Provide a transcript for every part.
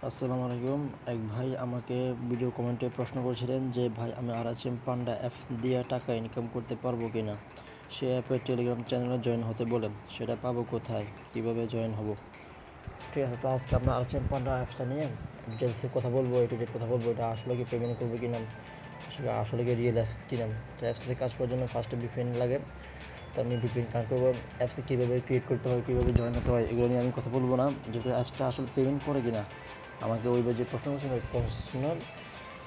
আসসালামু আলাইকুম। এক ভাই আমাকে ভিডিও কমেন্টে প্রশ্ন করেছিলেন যে ভাই আমি RHM পান্ডা অ্যাপ দিয়ে টাকা ইনকাম করতে পারবো কিনা। সে অ্যাপে টেলিগ্রাম চ্যানেলে জয়েন হতে বলে, সেটা পাবো কোথায়, কিভাবে জয়েন হব? ঠিক আছে, তো আজকে আমরা RHM পান্ডা অ্যাপসটা নিয়ে ডিটেলসে কথা বলবো, কথা বলবো এটা আসলে কি পেমেন্ট করবে কিনা, সেটা আসলে কি রিয়েল অ্যাপস কিনা। তো অ্যাপসে কাজ করার জন্য ফার্স্টে ভিপিএন লাগে। তো আমি ভিপিএন কানেক্ট করবো। অ্যাপসে কীভাবে ক্রিয়েট করতে হয়, কীভাবে জয়েন হতে হয়, এগুলো নিয়ে আমি কথা বলবো না, যেহেতু অ্যাপসটা আসলে পেমেন্ট করে কিনা। আমাকে ওইভাবে যে প্রশ্ন করছেন ওই প্রশ্ন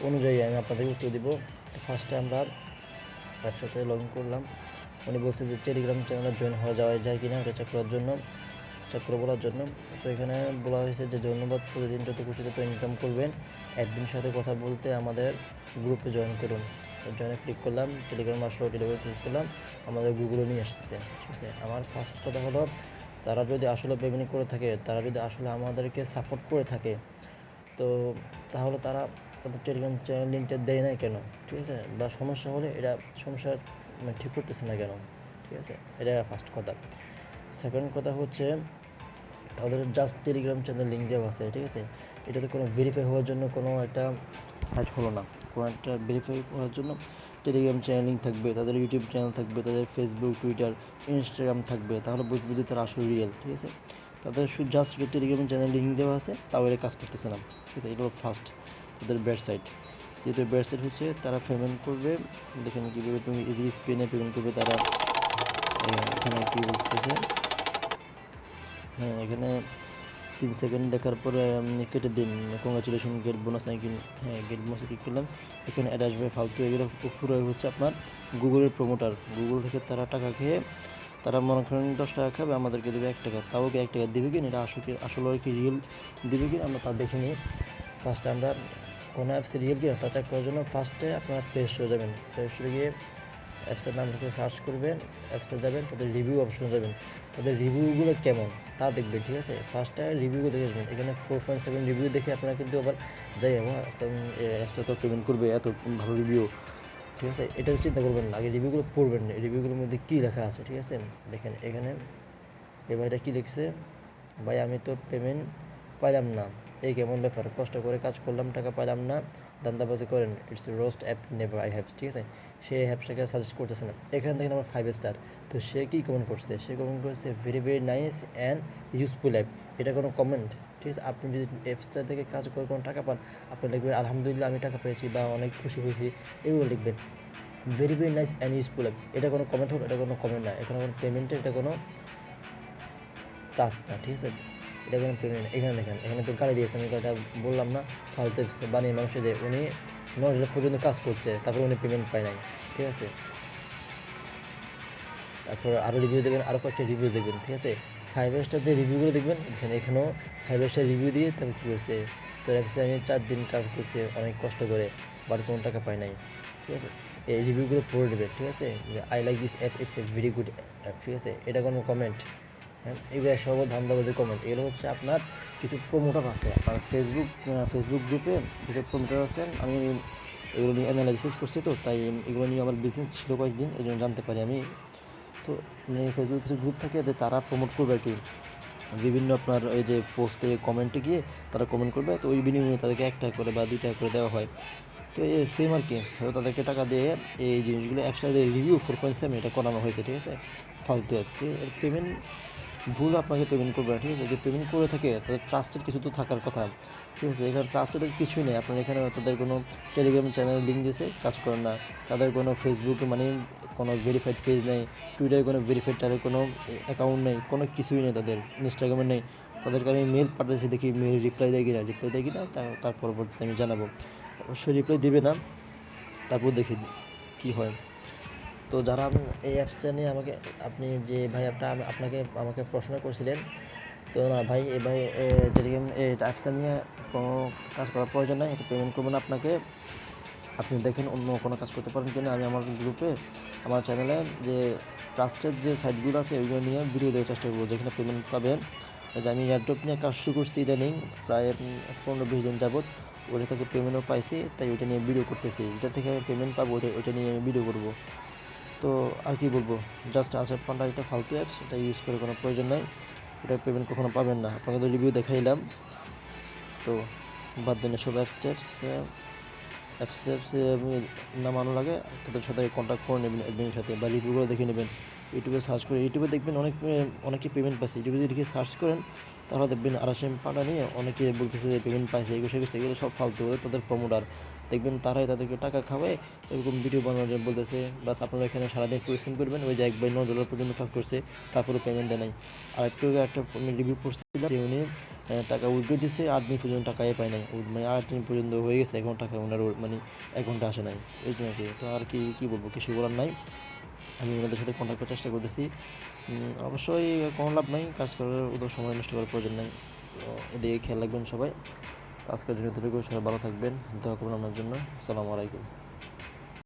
অনুযায়ী আমি আপনাদের উত্তর দিব। ফার্স্টে আমরা অ্যাপসাতে লগ ইন করলাম। উনি বলছে যে টেলিগ্রাম চ্যানেলে জয়েন হওয়া যায় কিনা এটা চেক করার জন্য, চেক করে বলার জন্য। তো এখানে বলা হয়েছে যে ধন্যবাদ, প্রতিদিন যত খুশি তত ইনকাম করবেন, একদিন সাথে কথা বলতে আমাদের গ্রুপে জয়েন করুন। জয়েনে ক্লিক করলাম, টেলিগ্রাম আসলো, টেলিগ্রামে ক্লিক করলাম, আমাদের গুগলে নিয়ে আসতেছে। ঠিক আছে, আমার ফার্স্ট কথা হলো তারা যদি আসলে পেমেন্ট করে থাকে, তারা যদি আসলে আমাদেরকে সাপোর্ট করে থাকে, তো তাহলে তারা তাদের টেলিগ্রাম চ্যানেল লিঙ্কটা দেয় না কেন? ঠিক আছে, বা সমস্যা হলে এটা সমস্যা ঠিক করতেছে না কেন? ঠিক আছে, এটা ফার্স্ট কথা। সেকেন্ড কথা হচ্ছে তাদের জাস্ট টেলিগ্রাম চ্যানেল লিঙ্ক দেওয়া আছে। ঠিক আছে, এটাতে কোনো ভেরিফাই হওয়ার জন্য কোনো একটা সাইট হলো না। কোনো একটা ভেরিফাই করার জন্য টেলিগ্রাম চ্যানেল লিঙ্ক থাকবে, তাদের ইউটিউব চ্যানেল থাকবে, তাদের ফেসবুক, টুইটার, ইনস্টাগ্রাম থাকবে, তাহলে বুঝবো যে তারা আসলে রিয়েল। ঠিক আছে, তাদের শুধু জাস্ট টেলিগ্রাম চ্যানেল লিঙ্ক দেওয়া আছে, তাও এটা কাজ করতেছে না। ঠিক আছে, এটা হলো ফার্স্ট তাদের ওয়েবসাইট। যেহেতু ওয়েবসাইট হচ্ছে তারা পেমেন্ট করবে, দেখেন কীভাবে তুমি ইজি স্পেনে পেমেন্ট করবে তারা। এখানে কী বলতেছে, হ্যাঁ এখানে 3 সেকেন্ড দেখার পরে কেটে দিন, কংগ্রাচুলেশন গেট বোনাস নাকি। হ্যাঁ, গেট বোনাসে ক্লিক করলাম। এখানে অ্যাড আসবে ফালতু, এগুলো পুরো হচ্ছে আপনার গুগলের প্রমোটার। গুগল থেকে তারা টাকা খেয়ে, তারা মনে করেন 10 টাকা খাবে, আমাদেরকে দেবে 1 টাকা। তাও কি 1 টাকা দেবে কিনা, এটা আসলে কি রিয়েল দেবে কিনা আমরা তা দেখে নিই। ফার্স্টে আমরা কোনো অ্যাপসে রিয়েল কিনা তা চেক করার জন্য ফার্স্টে আপনারা প্লে স্টোরে যাবেন। প্লে স্টোরে গিয়ে অ্যাপসের নাম লিখে সার্চ করবেন, অ্যাপসে যাবেন, তাদের রিভিউ অপশনে যাবেন, তাদের রিভিউগুলো কেমন তা দেখবেন। ঠিক আছে, ফার্স্টে রিভিউগুলো দেখে আসবেন। এখানে 4.7 রিভিউ দেখে আপনারা কিন্তু আবার যাই আমার অ্যাপসে তো পেমেন্ট করবে, এত ভালো রিভিউ। ঠিক আছে, এটা চিন্তা করবেন না, আগে রিভিউগুলো পড়বেন, রিভিউগুলোর মধ্যে কী লেখা আছে। ঠিক আছে, দেখেন এখানে এবার এটা কী লিখছে, ভাই আমি তো পেমেন্ট পাইলাম না, এই কেমন ব্যাপার, কষ্ট করে কাজ করলাম, টাকা পাইলাম না, দান্দাবাজি করেন, it's roast app never I have. ঠিক আছে, সে অ্যাপটাকে সাজেস্ট করতেছে না। এখানে দেখেন আমার 5 স্টার। তো সে কী কমেন্ট করছে, সে কমেন্ট করছে very very nice and useful app. এটা কোনো কমেন্ট? ঠিক আছে, আপনি যদি অ্যাপসটা থেকে কাজ করে কোনো টাকা পান, আপনি লিখবেন আলহামদুলিল্লাহ আমি টাকা পেয়েছি বা অনেক খুশি হয়েছি, এগুলো লিখবেন। Very very nice and useful app, এটা কোনো কমেন্ট হলো? এটা কোনো কমেন্ট না, এখানে কোনো পেমেন্টের এটা কোনো টাস্ক না। ঠিক আছে, এটা কোনো পেমেন্ট। এখানে দেখেন, এখানে তো গাড়ি দিয়েছে, আমি এটা বললাম না, ফালতু বানিয়ে মানুষদের। উনি 9 লাখ পর্যন্ত কাজ করছে, তারপরে উনি পেমেন্ট পায় নাই। ঠিক আছে, তারপর আরও রিভিউ দেবেন, আরও কয়েকটা রিভিউ দেখবেন। ঠিক আছে, 5 স্টার যে রিভিউগুলো দেখবেন, এখানেও 5 স্টার রিভিউ দিয়ে তারপর কী করছে, তো অ্যাপসে আমি 4 দিন কাজ করছি অনেক কষ্ট করে, বাট কোনো টাকা পাই নাই। ঠিক আছে, এই রিভিউগুলো পড়ে নেবেন। ঠিক আছে, I like this app, it's a very good app. ঠিক আছে, এটা কোনো কমেন্ট? হ্যাঁ, এগুলো সব ধান্দাবাজি কমেন্ট। এগুলো হচ্ছে আপনার কিছু প্রমোটার আছে, আপনার ফেসবুক গ্রুপে কিছু প্রমোটার আছেন। আমি এগুলো নিয়ে অ্যানালাইসিস করছি, তো তাই এগুলো নিয়ে আমার বিজনেস ছিল কয়েকদিন, এই জন্য জানতে পারি আমি। তো ফেসবুক কিছু গ্রুপ থাকে, তারা প্রমোট করবে আর কি, বিভিন্ন আপনার এই যে পোস্টে কমেন্টে গিয়ে তারা কমেন্ট করবে, তো ওই বিনিময়ে তাদেরকে 1 টাকা করে বা 2 টাকা করে দেওয়া হয়। তো এই সেম আর কি, হয়তো তাদেরকে টাকা দিয়ে এই জিনিসগুলো অ্যাপসটা যে রিভিউ 4.7 এটা করানো হয়েছে। ঠিক আছে, ফালতু অ্যাপস এর পেমেন্ট ভুল আপনাকে পেমেন্ট করবে না। ঠিক আছে, যে পেমেন্ট করে থাকে তাদের ট্রাস্টেড কিছু তো থাকার কথা। ঠিক আছে, এখানে ট্রাস্টেড কিছুই নেই। আপনার এখানে তাদের কোনো টেলিগ্রাম চ্যানেল লিঙ্ক দিয়েছে, কাজ করেন না। তাদের কোনো ফেসবুকে মানে কোনো ভেরিফাইড পেজ নেই, টুইটারে কোনো ভেরিফাইড, তাদের কোনো অ্যাকাউন্ট নেই, কোনো কিছুই নেই, তাদের ইনস্টাগ্রামে নেই। তাদেরকে আমি মেল পাঠিয়েছি, দেখি মেল রিপ্লাই দেয় কিনা, তার পরবর্তীতে আমি জানাবো। অবশ্যই রিপ্লাই দেবে না, তারপর দেখি কী হয়। তো যারা এই অ্যাপসটা নিয়ে আপনি যে ভাই আমাকে প্রশ্ন করছিলেন, তো না ভাই, ভাই টেলিগ্রাম এই অ্যাপসটা নিয়ে কোনো কাজ করার প্রয়োজন নাই, এটা পেমেন্ট করবেন আপনাকে। আপনি দেখেন অন্য কোনো কাজ করতে পারেন কিনা। আমি আমার গ্রুপে, আমার চ্যানেলে যে ট্রাস্টেড যে সাইটগুলো আছে ওইগুলো নিয়ে ভিডিও দেওয়ার চেষ্টা করবো, যেখানে পেমেন্ট পাবেন। যে আমি এয়ারড্রপ নিয়ে কাজ শুরু করছি ইদানিং, প্রায় 15-20 দিন যাবত। ওটা থেকে পেমেন্টও পাইছি, তাই ওইটা নিয়ে ভিডিও করতেছি। এটা থেকে আমি পেমেন্ট পাবো, ওইটা নিয়ে আমি ভিডিও করবো। তো আর কি বলবো, জাস্ট RHM পান্ডা এটা ফালতু অ্যাপস, এটা ইউজ করে কোনো প্রয়োজন নাই, এটা পেমেন্ট কখনো পাবেন না। আপনাকে তো রিভিউ দেখাইলাম। তো বাদ দেন এসব অ্যাপস নামানো লাগে, তাদের সাথে কন্ট্যাক্ট করে নেবেন অ্যাডমিনের সাথে, বা রিভিউগুলো দেখে নেবেন। ইউটিউবে সার্চ করে, ইউটিউবে দেখবেন অনেকে পেমেন্ট পাচ্ছে। ইউটিউবে যদি সার্চ করেন তাহলে দেখবেন RHM পান্ডা নিয়ে অনেকে বলতেছে যে পেমেন্ট পাইছে, এগুলো সব ফালতু, তাদের প্রমোটার। দেখবেন তারাই তাদেরকে টাকা খাওয়ায় এরকম ভিডিও বানানো বলতেছে। বাস আপনারা এখানে সারাদিন পরিশ্রম করবেন, ওই যে 1 বাই $9 পর্যন্ত কাজ করছে, তারপরে পেমেন্ট দেয় নাই। আর একটু একটা রিভিউ পড়ছিলাম যে উনি টাকা উইথড্র দিচ্ছে, 8 দিন পর্যন্ত টাকাই পায় নাই। মানে 8 দিন পর্যন্ত হয়ে গেছে, এখন টাকা ওনার মানে অ্যাকাউন্টে আসে নাই। এই জন্য কি, তো আর কি বলবো, কিছু বলার নাই। আমি ওনাদের সাথে কন্ট্যাক্ট করার চেষ্টা করতেছি। অবশ্যই কোনো লাভ নাই, কাজ করার ওদের সময় নষ্ট করার প্রয়োজন নাই। তো এদিকে খেয়াল রাখবেন সবাই। আজকের জন্য এতটুকু, সবাই ভালো থাকবেন, দোয়া করবেন আমার জন্য। আসসালামু আলাইকুম।